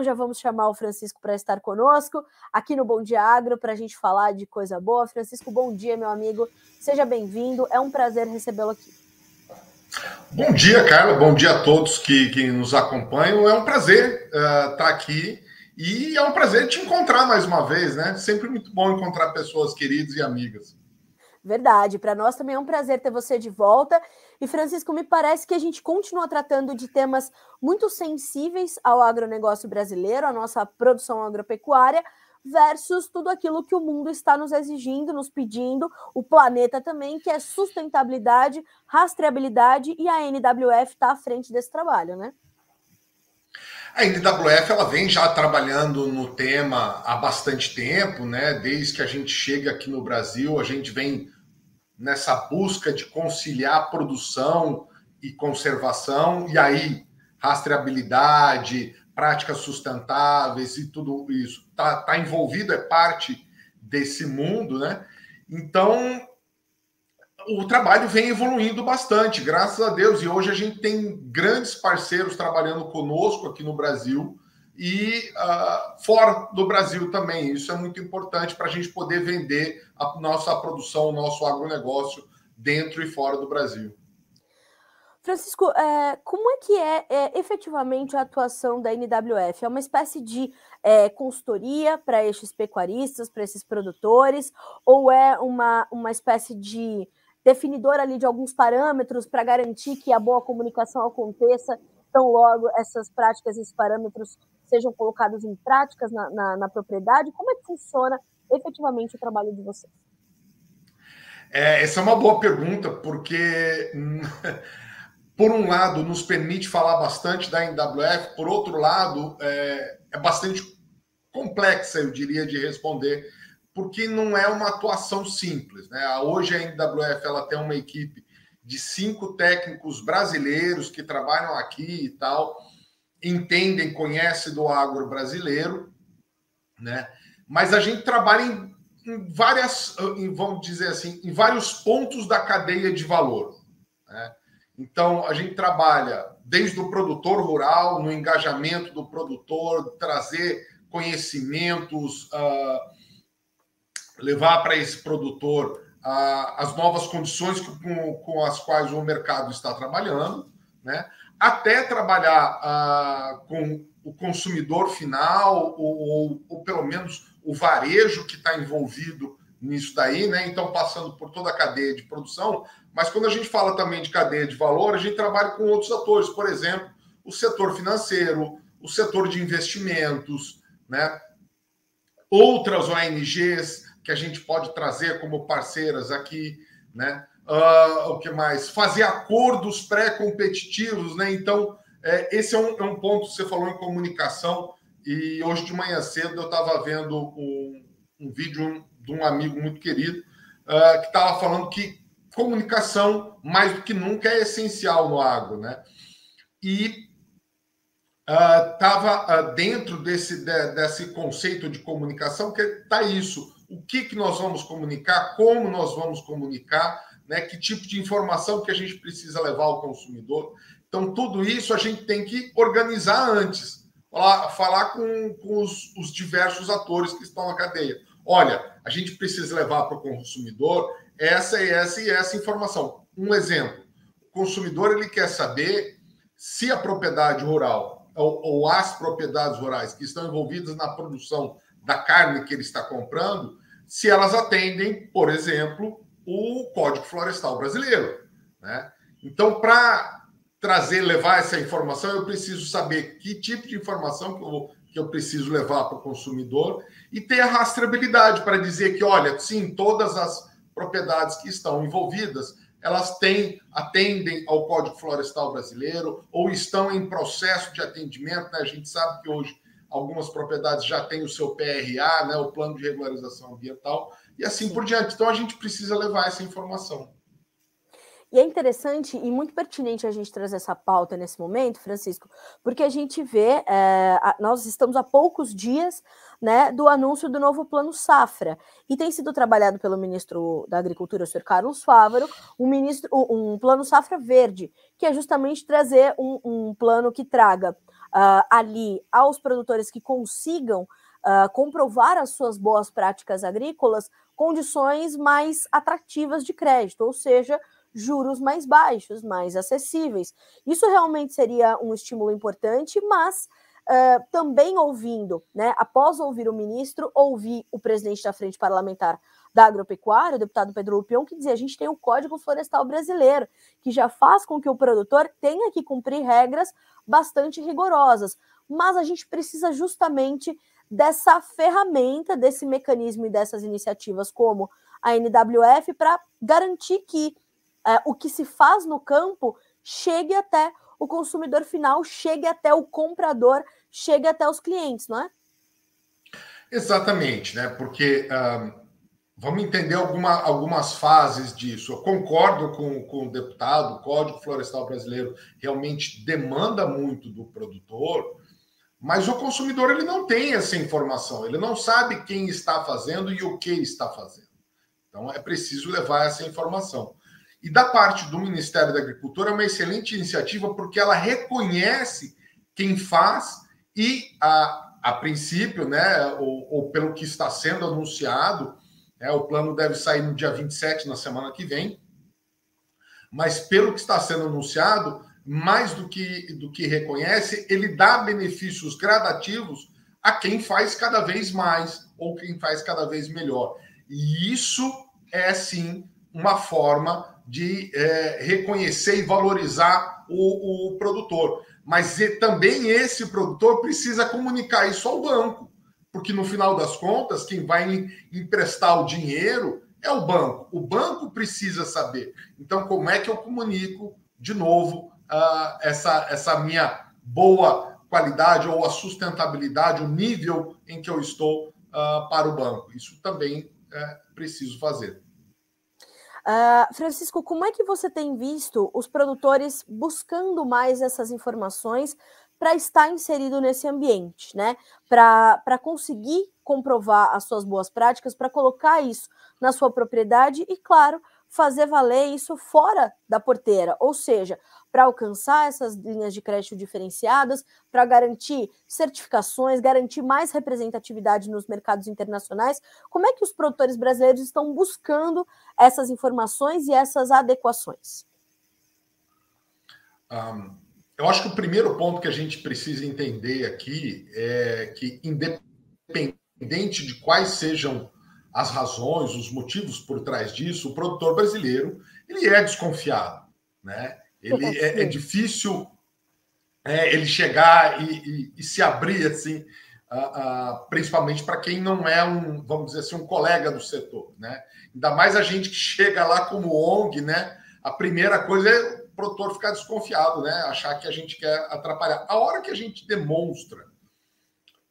Então já vamos chamar o Francisco para estar conosco aqui no Bom Dia Agro para a gente falar de coisa boa. Francisco, bom dia, meu amigo. Seja bem-vindo. É um prazer recebê-lo aqui. Bom dia, Carla. Bom dia a todos que nos acompanham. É um prazer estar aqui e é um prazer te encontrar mais uma vez, né? Sempre muito bom encontrar pessoas queridas e amigas. Verdade, para nós também é um prazer ter você de volta. E, Francisco, me parece que a gente continua tratando de temas muito sensíveis ao agronegócio brasileiro, a nossa produção agropecuária, versus tudo aquilo que o mundo está nos exigindo, nos pedindo, o planeta também, que é sustentabilidade, rastreabilidade, e a NWF está à frente desse trabalho, né? A NWF ela vem já trabalhando no tema há bastante tempo, né? Desde que a gente chega aqui no Brasil, a gente vem nessa busca de conciliar produção e conservação, e aí rastreabilidade, práticas sustentáveis e tudo isso tá envolvido, é parte desse mundo, né? Então, o trabalho vem evoluindo bastante, graças a Deus, e hoje a gente tem grandes parceiros trabalhando conosco aqui no Brasil e fora do Brasil também. Isso é muito importante para a gente poder vender a nossa produção, o nosso agronegócio dentro e fora do Brasil. Francisco, como é que é efetivamente a atuação da NWF? É uma espécie de consultoria para estes pecuaristas, para esses produtores, ou é uma espécie de definidor ali de alguns parâmetros para garantir que a boa comunicação aconteça, tão logo essas práticas, esses parâmetros sejam colocados em práticas na propriedade? Como é que funciona efetivamente o trabalho de vocês? Essa é uma boa pergunta, porque por um lado, nos permite falar bastante da NWF, por outro lado, é bastante complexa, eu diria, de responder, porque não é uma atuação simples, né? Hoje a NWF ela tem uma equipe de 5 técnicos brasileiros que trabalham aqui e tal, entendem, conhecem do agro brasileiro, né? Mas a gente trabalha em várias, vamos dizer assim, em vários pontos da cadeia de valor, né? Então, a gente trabalha desde o produtor rural, no engajamento do produtor, trazer conhecimentos, levar para esse produtor as novas condições com as quais o mercado está trabalhando, né? Até trabalhar com o consumidor final, ou pelo menos o varejo que está envolvido nisso daí, né? Então, passando por toda a cadeia de produção. Mas quando a gente fala também de cadeia de valor, a gente trabalha com outros atores, por exemplo, o setor financeiro, o setor de investimentos, né? Outras ONGs que a gente pode trazer como parceiras aqui, né? O que mais? Fazer acordos pré-competitivos, né? Então, esse é um ponto que você falou em comunicação, e hoje de manhã cedo eu estava vendo um vídeo de um amigo muito querido que estava falando que comunicação, mais do que nunca, é essencial no agro, né? E estava dentro desse conceito de comunicação, que está isso. O que nós vamos comunicar, como nós vamos comunicar, né? Que tipo de informação que a gente precisa levar ao consumidor. Então, tudo isso a gente tem que organizar antes. Falar com os diversos atores que estão na cadeia. Olha, a gente precisa levar para o consumidor essa e essa e essa informação. Um exemplo, o consumidor ele quer saber se a propriedade rural ou as propriedades rurais que estão envolvidas na produção da carne que ele está comprando, se elas atendem, por exemplo, o Código Florestal Brasileiro, né? Então, para levar essa informação, eu preciso saber que tipo de informação que eu preciso levar para o consumidor e ter a rastreabilidade para dizer que, olha, sim, todas as propriedades que estão envolvidas, elas atendem ao Código Florestal Brasileiro ou estão em processo de atendimento, né? A gente sabe que hoje algumas propriedades já têm o seu PRA, né? O Plano de Regularização Ambiental, e assim por diante. Então, a gente precisa levar essa informação. E é interessante e muito pertinente a gente trazer essa pauta nesse momento, Francisco, porque a gente vê, nós estamos há poucos dias, né, do anúncio do novo Plano Safra, e tem sido trabalhado pelo ministro da Agricultura, o senhor Carlos Fávaro, um Plano Safra Verde, que é justamente trazer um plano que traga ali aos produtores que consigam comprovar as suas boas práticas agrícolas condições mais atrativas de crédito, ou seja, juros mais baixos, mais acessíveis. Isso realmente seria um estímulo importante, mas também ouvindo, né, após ouvir o ministro, ouvir o presidente da Frente Parlamentar da Agropecuária, o deputado Pedro Lupion, que dizia: a gente tem o Código Florestal Brasileiro, que já faz com que o produtor tenha que cumprir regras bastante rigorosas, mas a gente precisa justamente dessa ferramenta, desse mecanismo e dessas iniciativas como a NWF para garantir que o que se faz no campo chegue até o consumidor final, chegue até o comprador, chegue até os clientes, não é? Exatamente, né? Porque vamos entender algumas fases disso. Eu concordo com o deputado, o Código Florestal Brasileiro realmente demanda muito do produtor, mas o consumidor ele não tem essa informação, ele não sabe quem está fazendo e o que está fazendo. Então é preciso levar essa informação. E da parte do Ministério da Agricultura é uma excelente iniciativa porque ela reconhece quem faz e, a princípio, né, ou pelo que está sendo anunciado, o plano deve sair no dia 27, na semana que vem, mas pelo que está sendo anunciado, mais do que reconhece, ele dá benefícios gradativos a quem faz cada vez mais ou quem faz cada vez melhor. E isso é, sim, uma forma de reconhecer e valorizar o produtor. Mas também esse produtor precisa comunicar isso ao banco, porque no final das contas, quem vai emprestar o dinheiro é o banco. O banco precisa saber. Então, como é que eu comunico, de novo, essa minha boa qualidade ou a sustentabilidade, o nível em que eu estou para o banco? Isso também é preciso fazer. Francisco, como é que você tem visto os produtores buscando mais essas informações para estar inserido nesse ambiente, né? Para conseguir comprovar as suas boas práticas, para colocar isso na sua propriedade e, claro, fazer valer isso fora da porteira, ou seja, para alcançar essas linhas de crédito diferenciadas, para garantir certificações, garantir mais representatividade nos mercados internacionais. Como é que os produtores brasileiros estão buscando essas informações e essas adequações? Eu acho que o primeiro ponto que a gente precisa entender aqui é que, independente de quais sejam as razões, os motivos por trás disso, o produtor brasileiro ele é desconfiado, né? Ele é difícil ele chegar e se abrir assim, principalmente para quem não é vamos dizer assim, um colega do setor, né? Ainda mais a gente que chega lá como ONG, né? A primeira coisa é o produtor ficar desconfiado, né? Achar que a gente quer atrapalhar. A hora que a gente demonstra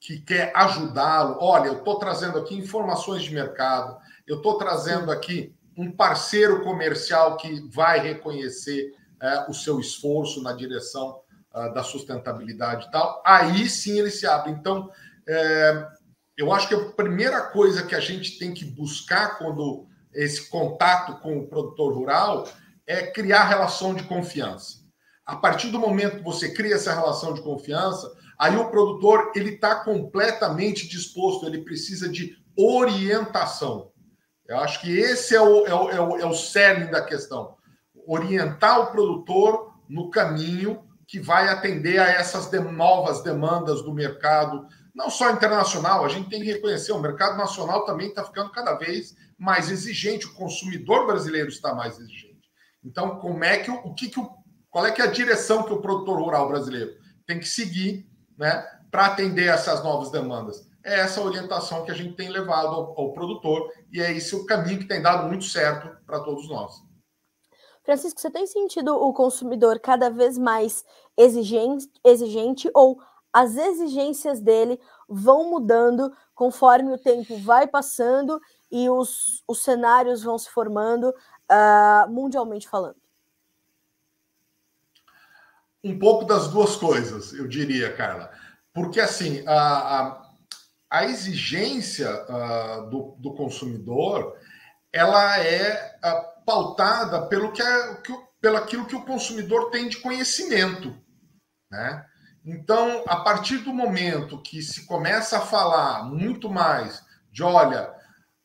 que quer ajudá-lo, olha, eu estou trazendo aqui informações de mercado, eu estou trazendo aqui um parceiro comercial que vai reconhecer o seu esforço na direção da sustentabilidade e tal, aí sim ele se abre. Então, eu acho que a primeira coisa que a gente tem que buscar quando esse contato com o produtor rural é criar relação de confiança. A partir do momento que você cria essa relação de confiança, aí o produtor ele está completamente disposto, ele precisa de orientação. Eu acho que esse é o cerne da questão. Orientar o produtor no caminho que vai atender a essas novas demandas do mercado, não só internacional, a gente tem que reconhecer, o mercado nacional também está ficando cada vez mais exigente, o consumidor brasileiro está mais exigente. Então, qual é que é a direção que o produtor rural brasileiro tem que seguir, né, para atender essas novas demandas? É essa orientação que a gente tem levado ao produtor e é esse o caminho que tem dado muito certo para todos nós. Francisco, você tem sentido o consumidor cada vez mais exigente ou as exigências dele vão mudando conforme o tempo vai passando e os cenários vão se formando mundialmente falando? Um pouco das duas coisas, eu diria, Carla. Porque, assim, a exigência do consumidor, ela é pautada pelo aquilo que o consumidor tem de conhecimento, né? Então, a partir do momento que se começa a falar muito mais de, olha,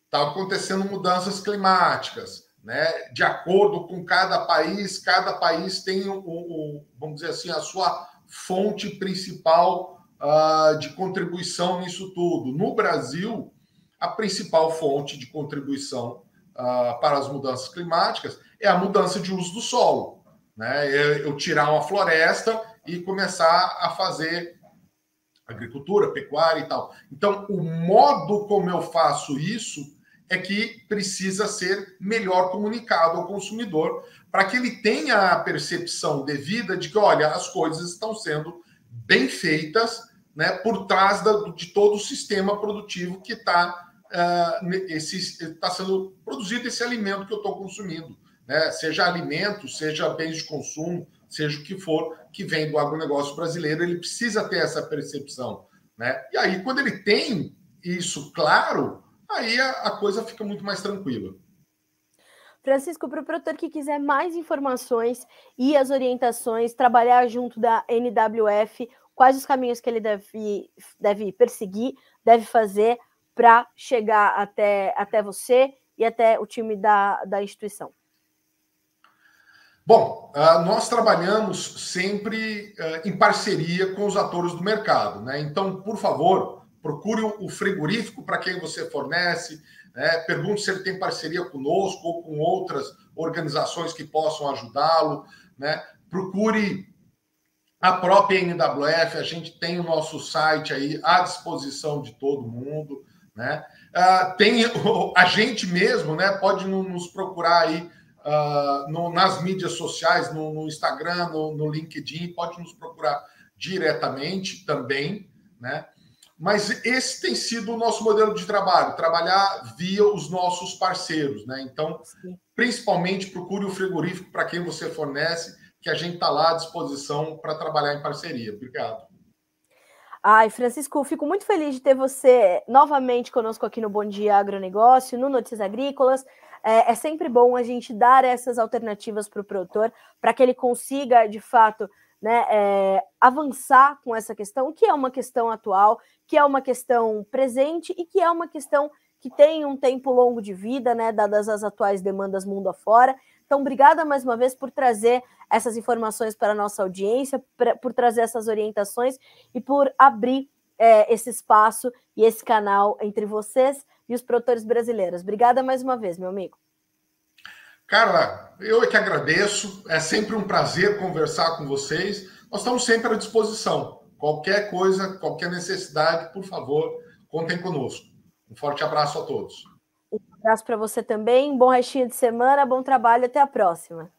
está acontecendo mudanças climáticas, né? De acordo com cada país tem vamos dizer assim, a sua fonte principal de contribuição nisso tudo. No Brasil, a principal fonte de contribuição para as mudanças climáticas é a mudança de uso do solo, né? Eu tirar uma floresta e começar a fazer agricultura, pecuária e tal. Então, o modo como eu faço isso é que precisa ser melhor comunicado ao consumidor para que ele tenha a percepção devida de que, olha, as coisas estão sendo bem feitas, né, por trás de todo o sistema produtivo que está sendo produzido esse alimento que eu estou consumindo, né? Seja alimento, seja bens de consumo, seja o que for que vem do agronegócio brasileiro, ele precisa ter essa percepção, né? E aí, quando ele tem isso claro, aí a coisa fica muito mais tranquila. Francisco, para o produtor que quiser mais informações e as orientações, trabalhar junto da NWF, quais os caminhos que ele deve perseguir, deve fazer para chegar até você e até o time da instituição? Bom, nós trabalhamos sempre em parceria com os atores do mercado, né? Então, por favor, procure o frigorífico para quem você fornece, né? Pergunte se ele tem parceria conosco ou com outras organizações que possam ajudá-lo, né? Procure a própria NWF, a gente tem o nosso site aí à disposição de todo mundo, né? Tem a gente mesmo, né? Pode nos procurar aí nas mídias sociais, no Instagram, no LinkedIn, pode nos procurar diretamente também, né? Mas esse tem sido o nosso modelo de trabalho, trabalhar via os nossos parceiros, né? Então, principalmente, procure o frigorífico para quem você fornece, que a gente está lá à disposição para trabalhar em parceria. Obrigado. Ai, Francisco, fico muito feliz de ter você novamente conosco aqui no Bom Dia Agronegócio, no Notícias Agrícolas. É sempre bom a gente dar essas alternativas para o produtor, para que ele consiga, de fato, né, avançar com essa questão, que é uma questão atual, que é uma questão presente e que é uma questão que tem um tempo longo de vida, né, dadas as atuais demandas mundo afora. Então, obrigada mais uma vez por trazer essas informações para a nossa audiência, por trazer essas orientações e por abrir esse espaço e esse canal entre vocês e os produtores brasileiros. Obrigada mais uma vez, meu amigo. Carla, eu é que agradeço. É sempre um prazer conversar com vocês. Nós estamos sempre à disposição. Qualquer coisa, qualquer necessidade, por favor, contem conosco. Um forte abraço a todos. Um abraço para você também. Bom restinho de semana, bom trabalho. Até a próxima.